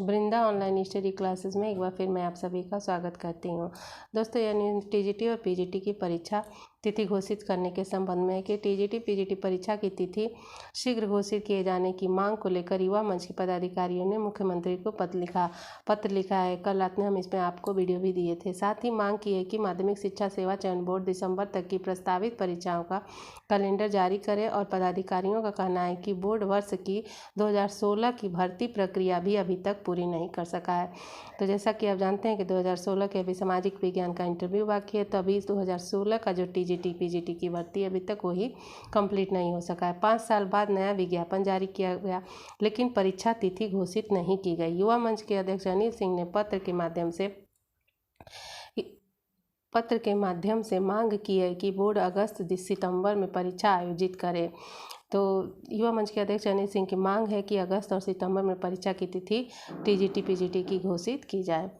वृंदा online study classes में एक बार फिर मैं आप सभी का स्वागत करती हूँ। दोस्तों, यानी टीजीटी और पीजीटी की परीक्षा तिथि घोषित करने के संबंध में कि टीजीटी पीजीटी परीक्षा की तिथि शीघ्र घोषित किए जाने की मांग को लेकर युवा मंच के पदाधिकारियों ने मुख्यमंत्री को पत्र लिखा है। कल रात में हम इसमें आपको वीडियो भी दिए थे। साथ ही मांग की है कि माध्यमिक शिक्षा सेवा चयन बोर्ड दिसंबर तक की प्रस्तावित परीक्षाओं का कैलेंडर जारी करे और पदाधिकारियों का कहना है कि बोर्ड वर्ष की 2016 की भर्ती प्रक्रिया भी अभी तक पूरी नहीं कर सका है। तो जैसा कि आप जानते हैं कि 2016 के अभी सामाजिक विज्ञान का इंटरव्यू बाकी है, तो अभी 2016 का जो टीजीटी पीजीटी की भर्ती अभी तक वही कंप्लीट नहीं हो सका है। 5 साल बाद नया विज्ञापन जारी किया गया, लेकिन परीक्षा तिथि घोषित नहीं की गई। युवा मंच के अध्यक्ष अनिल सिंह ने पत्र के माध्यम से मांग की है कि बोर्ड अगस्त सितंबर में परीक्षा आयोजित करे। तो युवा मंच के अध्यक्ष अनिल सिंह की मांग है कि अगस्त और सितंबर में परीक्षा की तिथि टीजीटी पीजीटी की घोषित की जाए।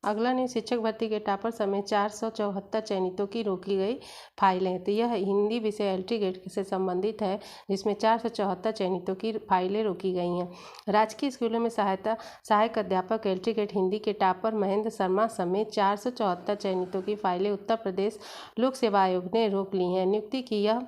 अगला न्यूज, शिक्षक भर्ती के टॉपर समेत 474 चयनितों की रोकी गई फाइलें। तो यह हिंदी विषय एलटी गेट से संबंधित है, जिसमें 474 चयनितों की फाइलें रोकी गई हैं। राजकीय स्कूलों में सहायक अध्यापक एलटी गेट हिंदी के टॉपर महेंद्र शर्मा समेत 474 चयनितों की फाइलें उत्तर प्रदेश लोक सेवा आयोग ने रोक ली हैं। नियुक्ति की यह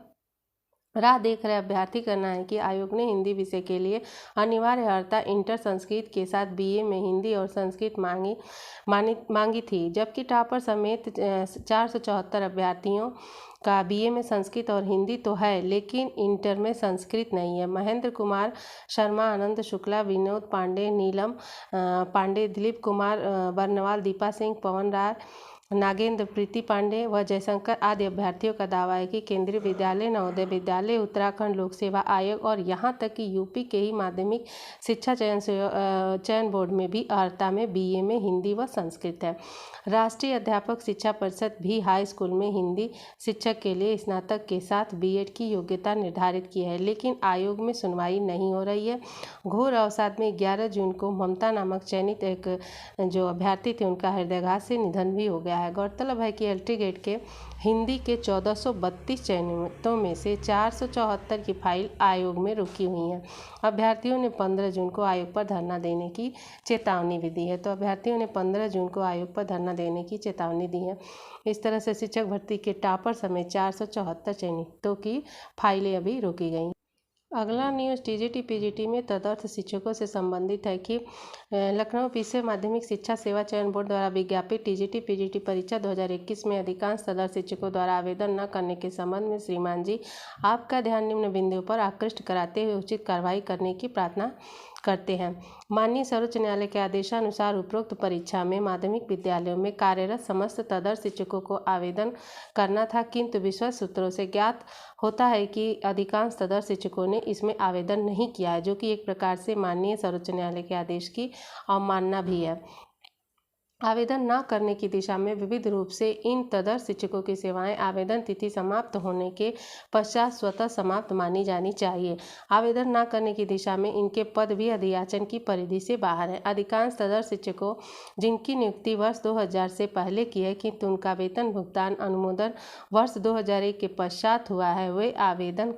राह देख रहे अभ्यर्थी का कहना है कि आयोग ने हिंदी विषय के लिए अनिवार्य अर्हता इंटर संस्कृत के साथ बीए में हिंदी और संस्कृत मांगी थी, जबकि टॉपर समेत 474 अभ्यर्थियों का बीए में संस्कृत और हिंदी तो है, लेकिन इंटर में संस्कृत नहीं है। महेंद्र कुमार शर्मा, आनंद शुक्ला, विनोद पांडे, नीलम पांडे, दिलीप कुमार बर्नवाल, दीपा सिंह, पवन राय, नागेंद्र, प्रीति पांडे व जयशंकर आदि अभ्यर्थियों का दावा है कि केंद्रीय विद्यालय, नवोदय विद्यालय, उत्तराखंड लोक सेवा आयोग और यहां तक कि यूपी के ही माध्यमिक शिक्षा चयन बोर्ड में भी अर्हता में बीए में हिंदी व संस्कृत है। राष्ट्रीय अध्यापक शिक्षा परिषद भी हाई स्कूल में हिंदी शिक्षक के लिए स्नातक के साथ बीएड की योग्यता निर्धारित की है, लेकिन आयोग में सुनवाई नहीं हो रही है। घोर अवसाद में 11 जून को ममता नामक चयनित एक जो अभ्यर्थी थे, उनका हृदयघात से निधन भी हो गया है। गौरतलब है कि एलटी गेट के हिंदी के 1432 चयनितों में से 474 की फाइल आयोग में रुकी हुई है। अभ्यर्थियों ने 15 जून को आयोग पर धरना देने की चेतावनी भी दी है। तो अभ्यर्थियों ने 15 जून को आयोग पर धरना देने की चेतावनी दी है। इस तरह से शिक्षक भर्ती के टॉपर समेत 474 चयनितों की फाइलें अभी रोकी गई। अगला न्यूज़ टीजीटी पीजीटी में तदर्थ शिक्षकों से संबंधित है कि लखनऊ विषय माध्यमिक शिक्षा सेवा चयन बोर्ड द्वारा विज्ञापित टीजीटी पीजीटी परीक्षा 2021 में अधिकांश तदर्थ शिक्षकों द्वारा आवेदन न करने के संबंध में श्रीमान जी आपका ध्यान निम्न बिंदुओं पर आकृष्ट कराते हुए उचित कार्रवाई करने की प्रार्थना करते हैं। माननीय सर्वोच्च न्यायालय के आदेशानुसार उपरोक्त परीक्षा में माध्यमिक विद्यालयों में कार्यरत समस्त तदर्थ शिक्षकों को आवेदन करना था, किंतु विश्वस्त सूत्रों से ज्ञात होता है कि अधिकांश तदर्थ शिक्षकों ने इसमें आवेदन नहीं किया है, जो कि एक प्रकार से माननीय सर्वोच्च न्यायालय के आदेश की अवमानना भी है। आवेदन न करने की दिशा में विविध रूप से इन तदर्थ शिक्षकों की सेवाएं आवेदन तिथि समाप्त होने के पश्चात स्वतः समाप्त मानी जानी चाहिए। आवेदन न करने की दिशा में इनके पद भी अधियाचन की परिधि से बाहर हैं। अधिकांश तदर्थ शिक्षकों जिनकी नियुक्ति वर्ष 2000 से पहले की है, किंतु उनका वेतन भुगतान अनुमोदन वर्ष 2001 के पश्चात हुआ है, वे आवेदन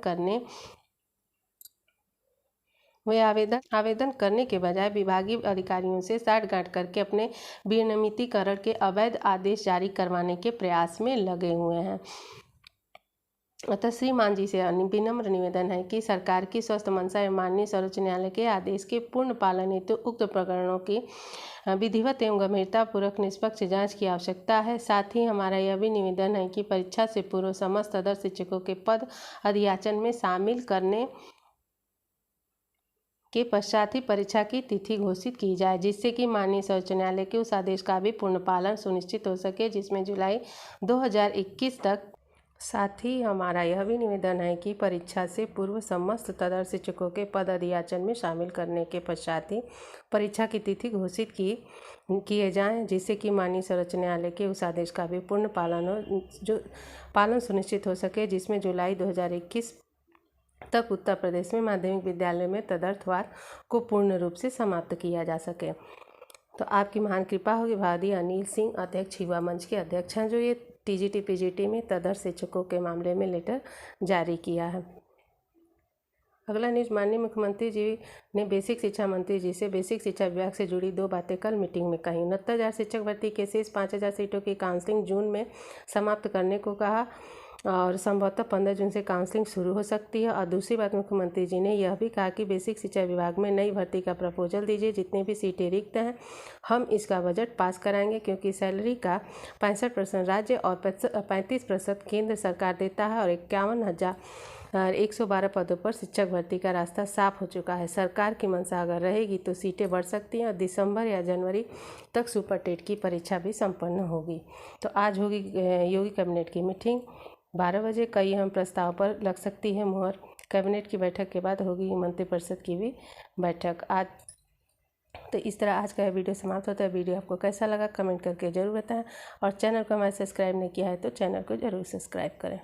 करने के बजाय विभागीय अधिकारियों से साठगांठ करके अपने विनियमितीकरण के अवैध आदेश जारी करवाने के प्रयास में लगे हुए हैं। अतः श्रीमान जी से विनम्र निवेदन है कि सरकार की स्वस्थ मंशा एवं माननीय सर्वोच्च न्यायालय के आदेश के पूर्ण पालन हेतु उक्त प्रकरणों की विधिवत एवं गंभीरतापूर्वक निष्पक्ष जांच की आवश्यकता है। साथ ही हमारा यह भी निवेदन है कि परीक्षा से पूर्व समस्त तदर्थ शिक्षकों के पद अधियाचन में शामिल करने के पश्चात ही परीक्षा की तिथि घोषित की जाए, जिससे कि माननीय सर्वोच्च न्यायालय के उस आदेश का भी पूर्ण पालन सुनिश्चित हो सके, जिसमें जुलाई 2021 तक। साथ ही हमारा यह भी निवेदन है कि परीक्षा से पूर्व समस्त तदर्थ शिक्षकों के पद अधियाचन में शामिल करने के पश्चात ही परीक्षा की तिथि घोषित किए जाएं, जिससे कि माननीय सर्वोच्च न्यायालय के उस आदेश का भी पूर्ण पालन सुनिश्चित हो सके, जिसमें जुलाई 2021 तक उत्तर प्रदेश में माध्यमिक विद्यालय में तदर्थवार को पूर्ण रूप से समाप्त किया जा सके। तो आपकी महान कृपा होगी। वादी अनिल सिंह, अध्यक्ष युवा मंच के अध्यक्ष हैं, जो ये टीजीटी पीजीटी में तदर्थ शिक्षकों के मामले में लेटर जारी किया है। अगला न्यूज, माननीय मुख्यमंत्री जी ने बेसिक शिक्षा मंत्री जी से बेसिक शिक्षा विभाग से जुड़ी 2 बातें कल मीटिंग में कही। 69,000 शिक्षक भर्ती के शेष 5,000 सीटों की काउंसलिंग जून में समाप्त करने को कहा और संभवतः 15 जून से काउंसलिंग शुरू हो सकती है। और दूसरी बात, मुख्यमंत्री जी ने यह भी कहा कि बेसिक शिक्षा विभाग में नई भर्ती का प्रपोजल दीजिए, जितनी भी सीटें रिक्त हैं हम इसका बजट पास कराएंगे, क्योंकि सैलरी का 65% राज्य और 35% केंद्र सरकार देता है और 51,112 पदों पर शिक्षक भर्ती का रास्ता साफ हो चुका है। सरकार की मंशा अगर रहेगी तो सीटें बढ़ सकती हैं और दिसंबर या जनवरी तक सुपर टेट की परीक्षा भी संपन्न होगी। तो आज होगी योगी कैबिनेट की मीटिंग 12 बजे। कई अहम प्रस्ताव पर लग सकती है मुहर। कैबिनेट की बैठक के बाद होगी मंत्रिपरिषद की भी बैठक आज। तो इस तरह आज का वीडियो समाप्त होता है। वीडियो आपको कैसा लगा कमेंट करके ज़रूर बताएं और चैनल को हमारे सब्सक्राइब नहीं किया है तो चैनल को ज़रूर सब्सक्राइब करें।